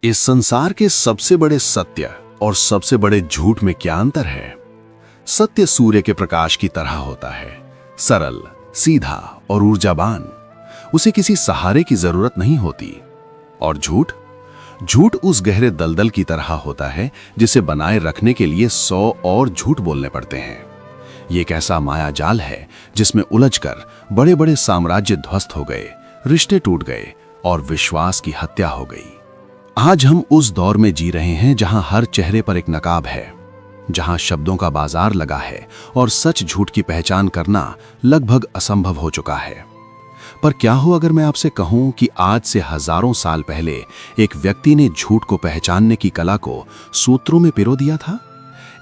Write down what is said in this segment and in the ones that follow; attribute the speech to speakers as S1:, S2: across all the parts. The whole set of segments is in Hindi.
S1: इस संसार के सबसे बड़े सत्य और सबसे बड़े झूठ में क्या अंतर है? सत्य सूर्य के प्रकाश की तरह होता है, सरल, सीधा और ऊर्जावान। उसे किसी सहारे की जरूरत नहीं होती। और झूठ? झूठ उस गहरे दलदल की तरह होता है जिसे बनाए रखने के लिए 100 और झूठ बोलने पड़ते हैं। ये एक ऐसा माया जाल है जिसमें उलझकर बड़े बड़े साम्राज्य ध्वस्त हो गए, रिश्ते टूट गए और विश्वास की हत्या हो गई। आज हम उस दौर में जी रहे हैं जहां हर चेहरे पर एक नकाब है, जहां शब्दों का बाजार लगा है और सच झूठ की पहचान करना लगभग असंभव हो चुका है। पर क्या हो अगर मैं आपसे कहूं कि आज से हजारों साल पहले एक व्यक्ति ने झूठ को पहचानने की कला को सूत्रों में पिरो दिया था?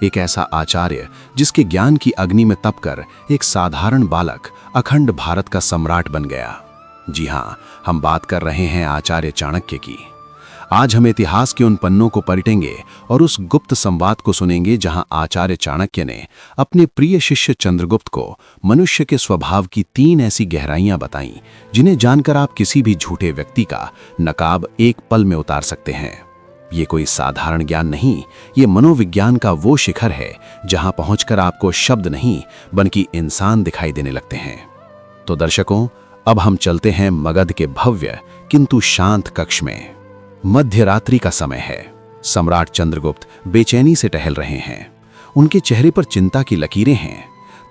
S1: एक ऐसा आचार्य जिसके ज्ञान की अग्नि में तपकर एक साधारण बालक अखंड भारत का सम्राट बन गया। जी हां, हम बात कर रहे हैं आचार्य चाणक्य की। आज हम इतिहास के उन पन्नों को पलटेंगे और उस गुप्त संवाद को सुनेंगे जहां आचार्य चाणक्य ने अपने प्रिय शिष्य चंद्रगुप्त को मनुष्य के स्वभाव की 3 ऐसी गहराइयां बताईं जिन्हें जानकर आप किसी भी झूठे व्यक्ति का नकाब एक पल में उतार सकते हैं। ये कोई साधारण ज्ञान नहीं, ये मनोविज्ञान का वो शिखर है जहां पहुंचकर आपको शब्द नहीं बल्कि इंसान दिखाई देने लगते हैं। तो दर्शकों, अब हम चलते हैं मगध के भव्य किंतु शांत कक्ष में। मध्य रात्रि का समय है। सम्राट चंद्रगुप्त बेचैनी से टहल रहे हैं। उनके चेहरे पर चिंता की लकीरें हैं।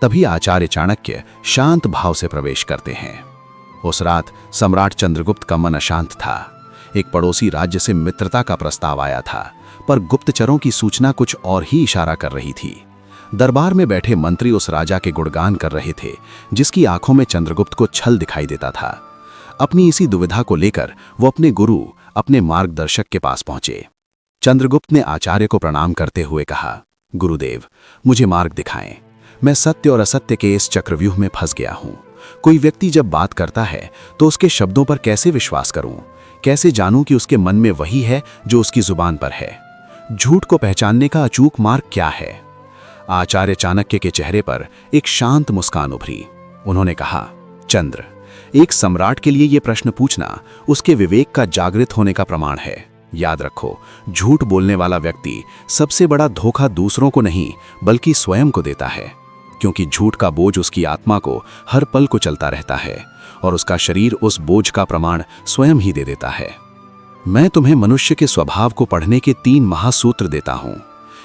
S1: तभी आचार्य चाणक्य शांत भाव से प्रवेश करते हैं। उस रात सम्राट चंद्रगुप्त का मन अशांत था। एक पड़ोसी राज्य से मित्रता का प्रस्ताव आया था, पर गुप्तचरों की सूचना कुछ और ही इशारा कर रही थी। दरबार में बैठे मंत्री उस राजा के गुणगान कर रहे थे जिसकी आंखों में चंद्रगुप्त को छल दिखाई देता था। अपनी इसी दुविधा को लेकर वो अपने गुरु, अपने मार्गदर्शक के पास पहुंचे। चंद्रगुप्त ने आचार्य को प्रणाम करते हुए कहा, गुरुदेव, मुझे मार्ग दिखाएं। मैं सत्य और असत्य के इस चक्रव्यूह में फंस गया हूं। कोई व्यक्ति जब बात करता है तो उसके शब्दों पर कैसे विश्वास करूं? कैसे जानूं कि उसके मन में वही है जो उसकी जुबान पर है? झूठ को पहचानने का अचूक मार्ग क्या है? आचार्य चाणक्य के चेहरे पर एक शांत मुस्कान उभरी। उन्होंने कहा, चंद्र, एक सम्राट के लिए यह प्रश्न पूछना उसके विवेक का जागृत होने का प्रमाण है। याद रखो, झूठ बोलने वाला व्यक्ति सबसे बड़ा धोखा दूसरों को नहीं बल्कि स्वयं को देता है, क्योंकि झूठ का बोझ उसकी आत्मा को हर पल को चलता रहता है और उसका शरीर उस बोझ का प्रमाण स्वयं ही दे देता है। मैं तुम्हें मनुष्य के स्वभाव को पढ़ने के 3 महासूत्र देता हूं।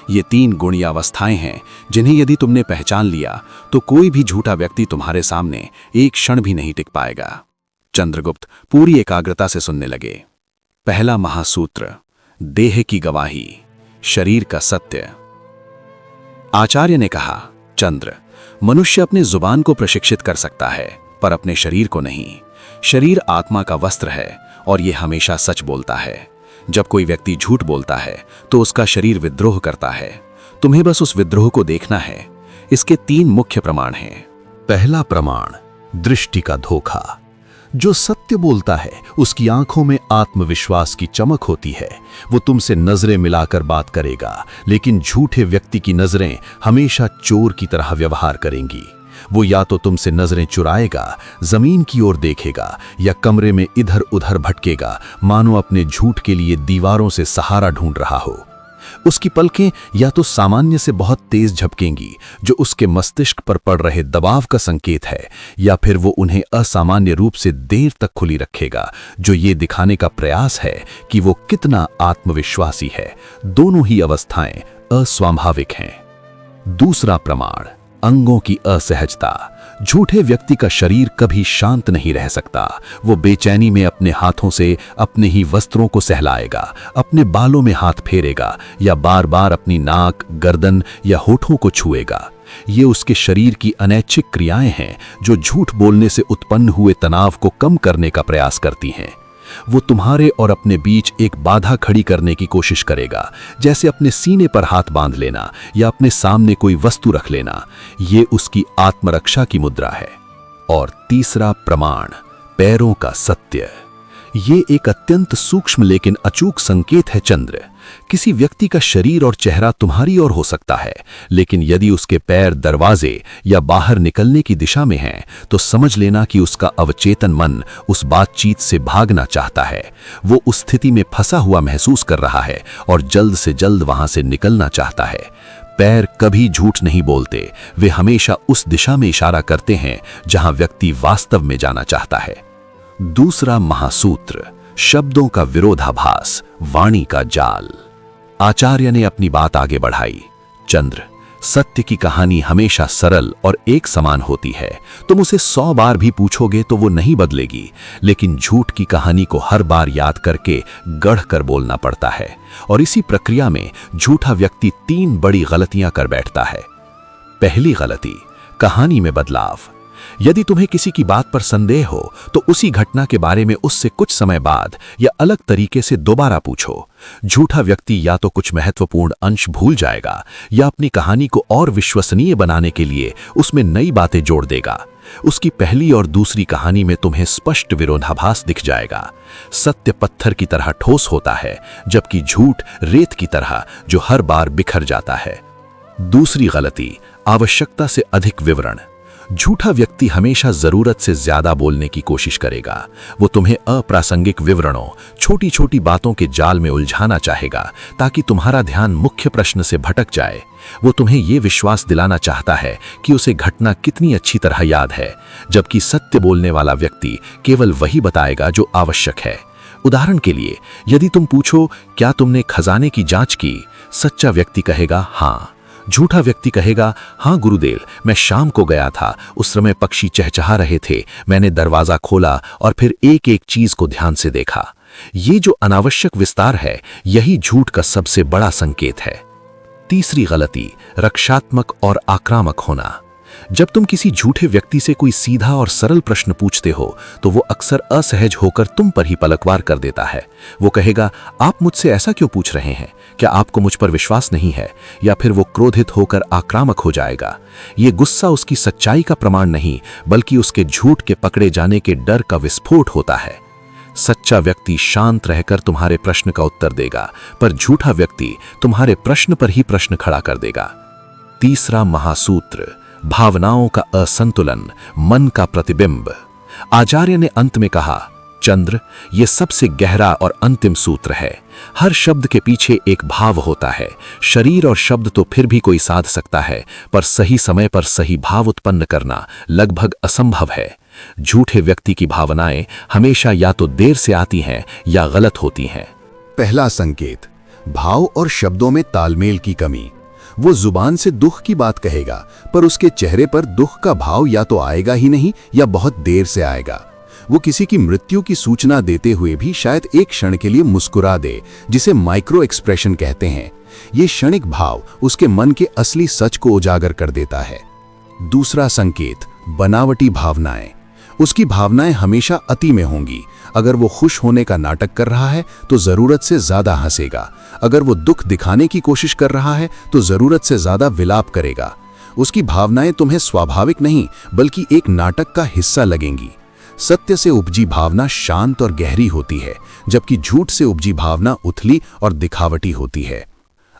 S1: ये 3 गुण या अवस्थाएं हैं जिन्हें यदि तुमने पहचान लिया तो कोई भी झूठा व्यक्ति तुम्हारे सामने एक क्षण भी नहीं टिक पाएगा। चंद्रगुप्त पूरी एकाग्रता से सुनने लगे। पहला महासूत्र, देह की गवाही, शरीर का सत्य। आचार्य ने कहा, चंद्र, मनुष्य अपने जुबान को प्रशिक्षित कर सकता है पर अपने शरीर को नहीं। शरीर आत्मा का वस्त्र है और यह हमेशा सच बोलता है। जब कोई व्यक्ति झूठ बोलता है तो उसका शरीर विद्रोह करता है। तुम्हें बस उस विद्रोह को देखना है। इसके 3 मुख्य प्रमाण हैं।
S2: पहला प्रमाण, दृष्टि का धोखा। जो सत्य बोलता है उसकी आंखों में आत्मविश्वास की चमक होती है। वो तुमसे नजरें मिलाकर बात करेगा, लेकिन झूठे व्यक्ति की नजरें हमेशा चोर की तरह व्यवहार करेंगी। वो या तो तुमसे नजरें चुराएगा, जमीन की ओर देखेगा या कमरे में इधर उधर भटकेगा, मानो अपने झूठ के लिए दीवारों से सहारा ढूंढ रहा हो। उसकी पलकें या तो सामान्य से बहुत तेज झपकेंगी, जो उसके मस्तिष्क पर पड़ रहे दबाव का संकेत है, या फिर वो उन्हें असामान्य रूप से देर तक खुली रखेगा, जो ये दिखाने का प्रयास है कि वो कितना आत्मविश्वासी है। दोनों ही अवस्थाएं अस्वाभाविक हैं। दूसरा प्रमाण, अंगों की असहजता। झूठे व्यक्ति का शरीर कभी शांत नहीं रह सकता। वो बेचैनी में अपने हाथों से अपने ही वस्त्रों को सहलाएगा, अपने बालों में हाथ फेरेगा या बार बार अपनी नाक, गर्दन या होठों को छुएगा। ये उसके शरीर की अनैच्छिक क्रियाएं हैं जो झूठ बोलने से उत्पन्न हुए तनाव को कम करने का प्रयास करती हैं। वो तुम्हारे और अपने बीच एक बाधा खड़ी करने की कोशिश करेगा, जैसे अपने सीने पर हाथ बांध लेना या अपने सामने कोई वस्तु रख लेना। ये उसकी आत्मरक्षा की मुद्रा है। और तीसरा प्रमाण, पैरों का सत्य। ये एक अत्यंत सूक्ष्म लेकिन अचूक संकेत है चंद्र। किसी व्यक्ति का शरीर और चेहरा तुम्हारी ओर हो सकता है, लेकिन यदि उसके पैर दरवाजे या बाहर निकलने की दिशा में हैं, तो समझ लेना कि उसका अवचेतन मन उस बातचीत से भागना चाहता है। वो उस स्थिति में फंसा हुआ महसूस कर रहा है और जल्द से जल्द वहां से निकलना चाहता है। पैर कभी झूठ नहीं बोलते, वे हमेशा उस दिशा में इशारा करते हैं जहां व्यक्ति वास्तव में जाना चाहता है। दूसरा महासूत्र, शब्दों का विरोधाभास, वाणी का जाल। आचार्य ने अपनी बात आगे बढ़ाई। चंद्र, सत्य की कहानी हमेशा सरल और एक समान होती है। तुम उसे 100 बार भी पूछोगे तो वो नहीं बदलेगी, लेकिन झूठ की कहानी को हर बार याद करके गढ़ कर बोलना पड़ता है। और इसी प्रक्रिया में झूठा व्यक्ति 3 बड़ी गलतियां कर बैठता है। पहली गलती, कहानी में बदलाव। यदि तुम्हें किसी की बात पर संदेह हो तो उसी घटना के बारे में उससे कुछ समय बाद या अलग तरीके से दोबारा पूछो। झूठा व्यक्ति या तो कुछ महत्वपूर्ण अंश भूल जाएगा या अपनी कहानी को और विश्वसनीय बनाने के लिए उसमें नई बातें जोड़ देगा। उसकी पहली और दूसरी कहानी में तुम्हें स्पष्ट विरोधाभास दिख जाएगा। सत्य पत्थर की तरह ठोस होता है, जबकि झूठ रेत की तरह जो हर बार बिखर जाता है। दूसरी गलती, आवश्यकता से अधिक विवरण। झूठा व्यक्ति हमेशा जरूरत से ज्यादा बोलने की कोशिश करेगा। वो तुम्हें अप्रासंगिक विवरणों, छोटी छोटी बातों के जाल में उलझाना चाहेगा ताकि तुम्हारा ध्यान मुख्य प्रश्न से भटक जाए। वो तुम्हें ये विश्वास दिलाना चाहता है कि उसे घटना कितनी अच्छी तरह याद है, जबकि सत्य बोलने वाला व्यक्ति केवल वही बताएगा जो आवश्यक है। उदाहरण के लिए, यदि तुम पूछो, क्या तुमने खजाने की जांच की? सच्चा व्यक्ति कहेगा हाँ। झूठा व्यक्ति कहेगा, हाँ गुरुदेव, मैं शाम को गया था, उस समय पक्षी चहचहा रहे थे, मैंने दरवाजा खोला और फिर एक एक चीज को ध्यान से देखा। ये जो अनावश्यक विस्तार है, यही झूठ का सबसे बड़ा संकेत है। तीसरी गलती, रक्षात्मक और आक्रामक होना। जब तुम किसी झूठे व्यक्ति से कोई सीधा और सरल प्रश्न पूछते हो तो वो अक्सर असहज होकर तुम पर ही पलटवार कर देता है। वो कहेगा, आप मुझसे ऐसा क्यों पूछ रहे हैं? क्या आपको मुझ पर विश्वास नहीं है? या फिर वो क्रोधित होकर आक्रामक हो जाएगा। ये गुस्सा उसकी सच्चाई का प्रमाण नहीं, बल्कि उसके झूठ के पकड़े जाने के डर का विस्फोट होता है। सच्चा व्यक्ति शांत रहकर तुम्हारे प्रश्न का उत्तर देगा, पर झूठा व्यक्ति तुम्हारे प्रश्न पर ही प्रश्न खड़ा कर देगा। तीसरा महासूत्र, भावनाओं का असंतुलन, मन का प्रतिबिंब। आचार्य ने अंत में कहा, चंद्र, यह सबसे गहरा और अंतिम सूत्र है। हर शब्द के पीछे एक भाव होता है। शरीर और शब्द तो फिर भी कोई साध सकता है, पर सही समय पर सही भाव उत्पन्न करना लगभग असंभव है। झूठे व्यक्ति की भावनाएं हमेशा या तो देर से आती हैं या गलत होती हैं।
S1: पहला संकेत, भाव और शब्दों में तालमेल की कमी। वो जुबान से दुख की बात कहेगा, पर उसके चेहरे पर दुख का भाव या तो आएगा ही नहीं या बहुत देर से आएगा। वो किसी की मृत्यु की सूचना देते हुए भी शायद एक क्षण के लिए मुस्कुरा दे, जिसे माइक्रो एक्सप्रेशन कहते हैं। ये क्षणिक भाव उसके मन के असली सच को उजागर कर देता है। दूसरा संकेत, बनावटी भावनाएं। उसकी भावनाएं हमेशा अति में होंगी। अगर वो खुश होने का नाटक कर रहा है तो जरूरत से ज्यादा हंसेगा। अगर वो दुख दिखाने की कोशिश कर रहा है तो जरूरत से ज्यादा विलाप करेगा। उसकी भावनाएं तुम्हें स्वाभाविक नहीं बल्कि एक नाटक का हिस्सा लगेंगी। सत्य से उपजी भावना शांत और गहरी होती है, जबकि झूठ से उपजी भावना उथली और दिखावटी होती है।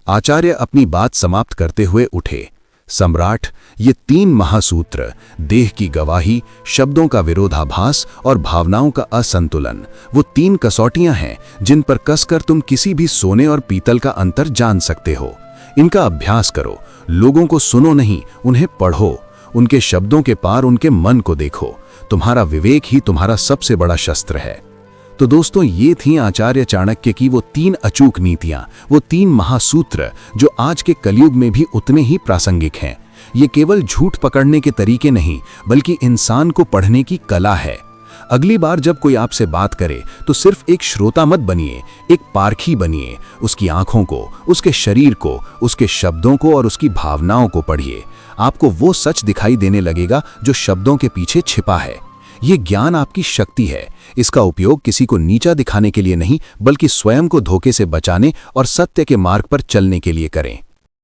S1: आचार्य अपनी बात समाप्त करते हुए उठे। सम्राट, ये 3 महासूत्र, देह की गवाही, शब्दों का विरोधाभास और भावनाओं का असंतुलन, वो 3 कसौटियां हैं जिन पर कसकर तुम किसी भी सोने और पीतल का अंतर जान सकते हो। इनका अभ्यास करो। लोगों को सुनो नहीं, उन्हें पढ़ो। उनके शब्दों के पार उनके मन को देखो। तुम्हारा विवेक ही तुम्हारा सबसे बड़ा शस्त्र है। तो दोस्तों, ये थी आचार्य चाणक्य की वो 3 अचूक नीतियां, वो 3 महासूत्र जो आज के कलयुग में भी उतने ही प्रासंगिक हैं। ये केवल झूठ पकड़ने के तरीके नहीं, बल्कि इंसान को पढ़ने की कला है। अगली बार जब कोई आपसे बात करे तो सिर्फ एक श्रोता मत बनिए, एक पारखी बनिए। उसकी आंखों को, उसके शरीर को, उसके शब्दों को और उसकी भावनाओं को पढ़िए। आपको वो सच दिखाई देने लगेगा जो शब्दों के पीछे छिपा है। ये ज्ञान आपकी शक्ति है। इसका उपयोग किसी को नीचा दिखाने के लिए नहीं, बल्कि स्वयं को धोखे से बचाने और सत्य के मार्ग पर चलने के लिए करें।